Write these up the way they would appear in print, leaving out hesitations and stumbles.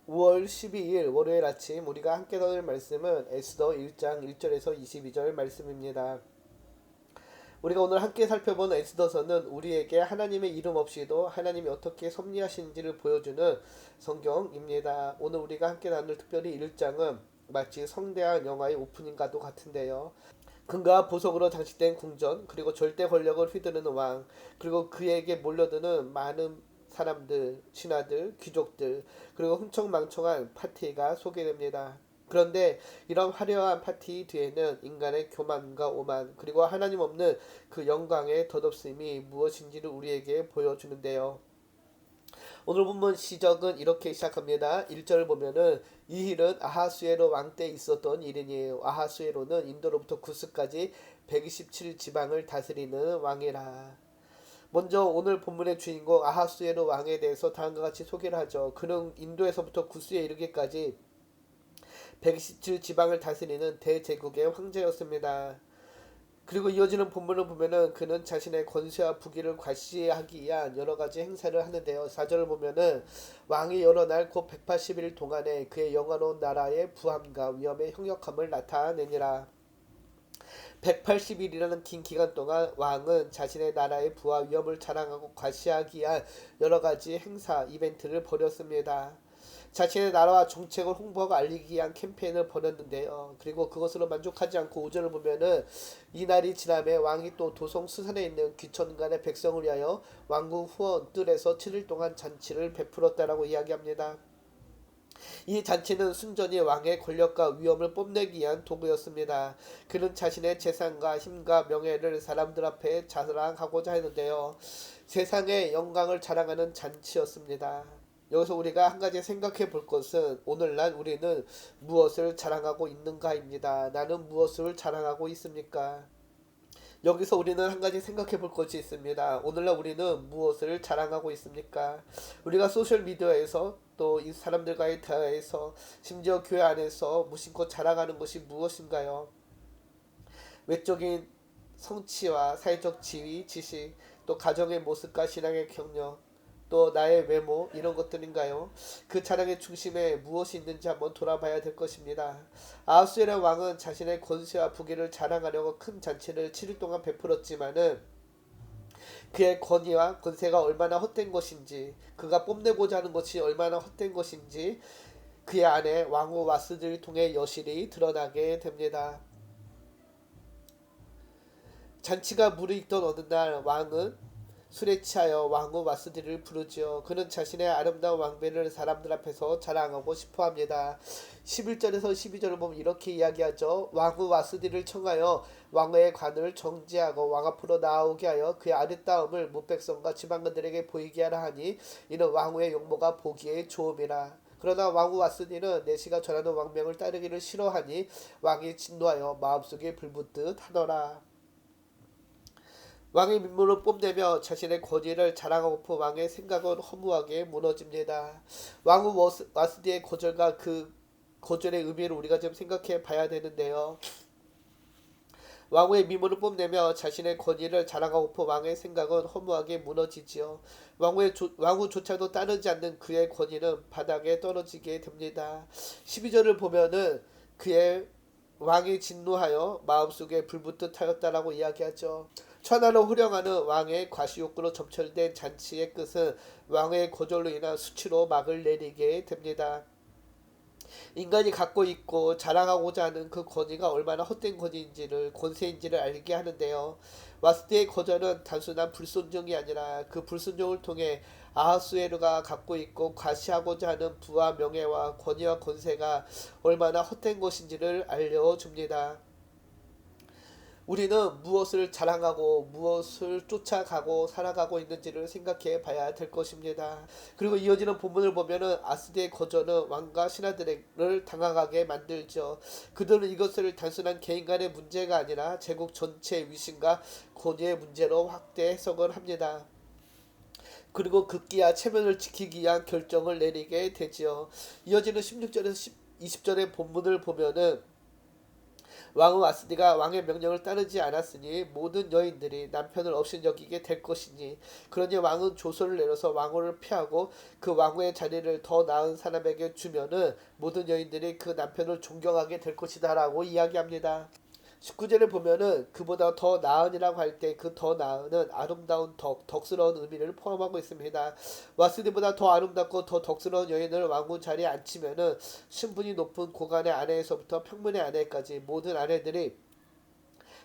5월 12일 월요일 아침 우리가 함께 나눌 말씀은 에스더 1장 1절에서 22절 말씀입니다. 우리가 오늘 함께 살펴본 에스더서는 우리에게 하나님의 이름 없이도 하나님이 어떻게 섭리하시는지를 보여주는 성경입니다. 오늘 우리가 함께 나눌 특별히 1장은 마치 성대한 영화의 오프닝과도 같은데요. 금과 보석으로 장식된 궁전, 그리고 절대 권력을 휘두르는 왕, 그리고 그에게 몰려드는 많은 사람들, 신하들, 귀족들, 그리고 흥청망청한 파티가 소개됩니다. 그런데 이런 화려한 파티 뒤에는 인간의 교만과 오만, 그리고 하나님 없는 그 영광의 덧없음이 무엇인지를 우리에게 보여주는데요. 오늘 본문 시작은 이렇게 시작합니다. 1절을 보면은 이 일은 아하수에로 왕 때 있었던 일이니에요. 아하수에로는 인도로부터 구스까지 127 지방을 다스리는 왕이라. 먼저 오늘 본문의 주인공 아하수에로 왕에 대해서 다음과 같이 소개를 하죠. 그는 인도에서부터 구스에 이르기까지 127 지방을 다스리는 대제국의 황제였습니다. 그리고 이어지는 본문을 보면은 그는 자신의 권세와 부귀를 과시하기 위한 여러 가지 행사를 하는데요. 4절을 보면은 왕이 여러 날 곧 180일 동안에 그의 영화로운 나라의 부함과 위엄의 형력함을 나타내니라. 180일이라는 긴 기간 동안 왕은 자신의 나라의 부와 위엄을 자랑하고 과시하기 위한 여러 가지 행사, 이벤트를 벌였습니다. 자신의 나라와 정책을 홍보하고 알리기 위한 캠페인을 벌였는데요. 그리고 그것으로 만족하지 않고 5절을 보면은 이날이 지남에 왕이 또 도성 수산에 있는 귀천간의 백성을 위하여 왕국 후원 뜰에서 7일 동안 잔치를 베풀었다라고 이야기합니다. 이 잔치는 순전히 왕의 권력과 위엄을 뽐내기 위한 도구였습니다. 그는 자신의 재산과 힘과 명예를 사람들 앞에 자랑하고자 했는데요. 세상의 영광을 자랑하는 잔치였습니다. 여기서 우리가 한 가지 생각해 볼 것은 오늘날 우리는 무엇을 자랑하고 있는가입니다. 나는 무엇을 자랑하고 있습니까? 여기서 우리는 한 가지 생각해 볼 것이 있습니다. 오늘날 우리는 무엇을 자랑하고 있습니까? 우리가 소셜미디어에서 또 이 사람들과의 대화에서 심지어 교회 안에서 무심코 자랑하는 것이 무엇인가요? 외적인 성취와 사회적 지위, 지식, 또 가정의 모습과 신앙의 경력, 또 나의 외모 이런 것들인가요? 그 자랑의 중심에 무엇이 있는지 한번 돌아봐야 될 것입니다. 아하수에라 왕은 자신의 권세와 부귀를 자랑하려고 큰 잔치를 7일 동안 베풀었지만은 그의 권위와 권세가 얼마나 헛된 것인지, 그가 뽐내고자 하는 것이 얼마나 헛된 것인지 그의 안에 왕후 와스들을 통해 여실히 드러나게 됩니다. 잔치가 무르익던 어느 날 왕은 술에 취하여 왕후 와스디를 부르지요. 그는 자신의 아름다운 왕배를 사람들 앞에서 자랑하고 싶어합니다. 11절에서 12절을 보면 이렇게 이야기하죠. 왕후 와스디를 청하여 왕의 관을 정지하고 왕 앞으로 나오게 하여 그의 아름다움을 무백성과 지방관들에게 보이게 하라 하니 이는 왕후의 용모가 보기에 좋음이라. 그러나 왕후 와스디는 내시가 전하는 왕명을 따르기를 싫어하니 왕이 진노하여 마음속에 불붙듯 하더라. 왕의 민물을 뽐내며 자신의 권위를 자랑하고픈 왕의 생각은 허무하게 무너집니다. 왕후 와스디의 거절과 그 거절의 의미를 우리가 좀 생각해 봐야 되는데요. 왕후의 미모를 뽐내며 자신의 권위를 자랑하고픈 왕의 생각은 허무하게 무너지지요. 왕후조차도 따르지 않는 그의 권위는 바닥에 떨어지게 됩니다. 12절을 보면은 그의 왕이 진노하여 마음속에 불붙듯 하였다라고 이야기하죠. 천하를 호령하는 왕의 과시욕구로 점철된 잔치의 끝은 왕의 거절로 인한 수치로 막을 내리게 됩니다. 인간이 갖고 있고 자랑하고자 하는 그 권위가 얼마나 헛된 권세인지를 알게 하는데요. 와스티의 거절은 단순한 불순종이 아니라 그 불순종을 통해 아하수에르가 갖고 있고 과시하고자 하는 부와 명예와 권위와 권세가 얼마나 헛된 것인지를 알려줍니다. 우리는 무엇을 자랑하고 무엇을 쫓아가고 살아가고 있는지를 생각해 봐야 될 것입니다. 그리고 이어지는 본문을 보면은 아스디의 거절은 왕과 신하들을 당황하게 만들죠. 그들은 이것을 단순한 개인 간의 문제가 아니라 제국 전체의 위신과 권위의 문제로 확대 해석을 합니다. 그리고 급기야 체면을 지키기 위한 결정을 내리게 되지요. 이어지는 16절에서 20절의 본문을 보면은 왕은 와스디가 왕의 명령을 따르지 않았으니 모든 여인들이 남편을 업신여기게 될 것이니 그러니 왕은 조서를 내려서 왕후를 피하고 그 왕후의 자리를 더 나은 사람에게 주면은 모든 여인들이 그 남편을 존경하게 될 것이다 라고 이야기합니다. 19절을 보면은 그보다 더 나은이라고 할 때 그 더 나은은 아름다운 덕스러운 의미를 포함하고 있습니다. 와스디보다 더 아름답고 더 덕스러운 여인을 왕후 자리에 앉히면은 신분이 높은 고관의 아내에서부터 평문의 아내까지 모든 아내들이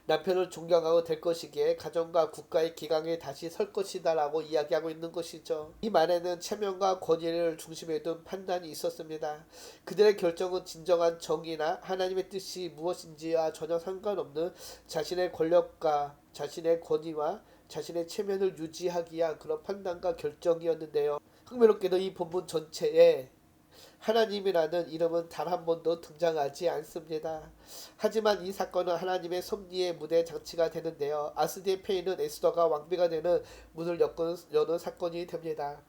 남편을 존경하고 될 것이기에 가정과 국가의 기강에 다시 설 것이다라고 이야기하고 있는 것이죠. 이 말에는 체면과 권위를 중심에 둔 판단이 있었습니다. 그들의 결정은 진정한 정의나 하나님의 뜻이 무엇인지와 전혀 상관없는 자신의 권력과 자신의 권위와 자신의 체면을 유지하기 위한 그런 판단과 결정이었는데요. 흥미롭게도 이 본문 전체에 하나님이라는 이름은 단 한 번도 등장하지 않습니다. 하지만 이 사건은 하나님의 섭리의 무대 장치가 되는데요. 아스디의 폐인은 에스더가 왕비가 되는 문을 여는 사건이 됩니다.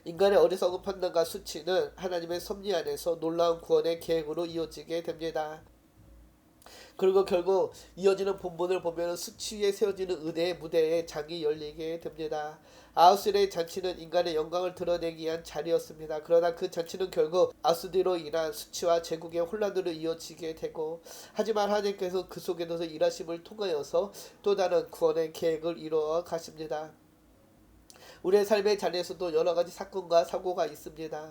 인간의 어리석은 판단과 수치는 하나님의 섭리 안에서 놀라운 구원의 계획으로 이어지게 됩니다. 그리고 결국 이어지는 본문을 보면 수치 위에 세워지는 은혜의 무대에 장이 열리게 됩니다. 아우스의 잔치는 인간의 영광을 드러내기 위한 자리였습니다. 그러나 그 잔치는 결국 아수디로 인한 수치와 제국의 혼란으로 이어지게 되고 하지만 하나님께서 그 속에서 일하심을 통하여서 또 다른 구원의 계획을 이루어 가십니다. 우리의 삶의 자리에서도 여러 가지 사건과 사고가 있습니다.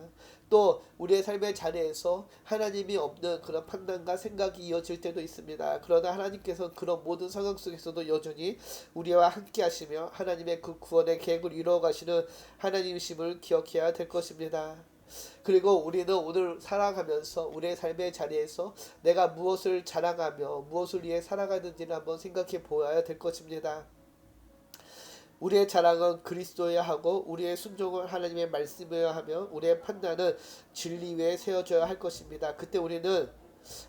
또 우리의 삶의 자리에서 하나님이 없는 그런 판단과 생각이 이어질 때도 있습니다. 그러나 하나님께서 그런 모든 상황 속에서도 여전히 우리와 함께 하시며 하나님의 그 구원의 계획을 이루어 가시는 하나님이심을 기억해야 될 것입니다. 그리고 우리는 오늘 살아가면서 우리의 삶의 자리에서 내가 무엇을 자랑하며 무엇을 위해 살아가는지를 한번 생각해 보아야 될 것입니다. 우리의 자랑은 그리스도여야 하고 우리의 순종은 하나님의 말씀이어야 하며 우리의 판단은 진리 위에 세워져야 할 것입니다. 그때 우리는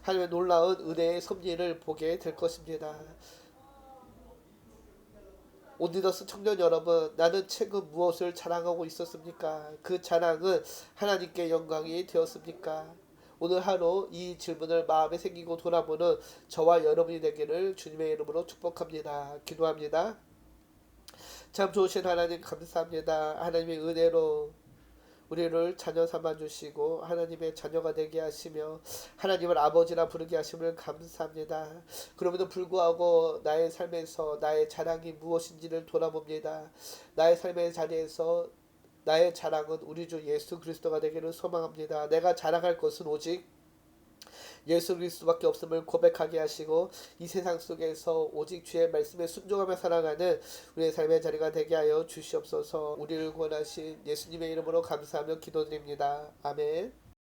하나님의 놀라운 은혜의 섭리를 보게 될 것입니다. 온리더스 청년 여러분, 나는 최근 무엇을 자랑하고 있었습니까? 그 자랑은 하나님께 영광이 되었습니까? 오늘 하루 이 질문을 마음에 새기고 돌아보는 저와 여러분이 되기를 주님의 이름으로 축복합니다. 기도합니다. 참 좋으신 하나님 감사합니다. 하나님의 은혜로 우리를 자녀 삼아주시고 하나님의 자녀가 되게 하시며 하나님을 아버지라 부르게 하심을 감사합니다. 그럼에도 불구하고 나의 삶에서 나의 자랑이 무엇인지를 돌아봅니다. 나의 삶의 자리에서 나의 자랑은 우리 주 예수 그리스도가 되기를 소망합니다. 내가 자랑할 것은 오직 예수 그리스도밖에 없음을 고백하게 하시고 이 세상 속에서 오직 주의 말씀에 순종하며 살아가는 우리의 삶의 자리가 되게 하여 주시옵소서. 우리를 구원하신 예수님의 이름으로 감사하며 기도드립니다. 아멘.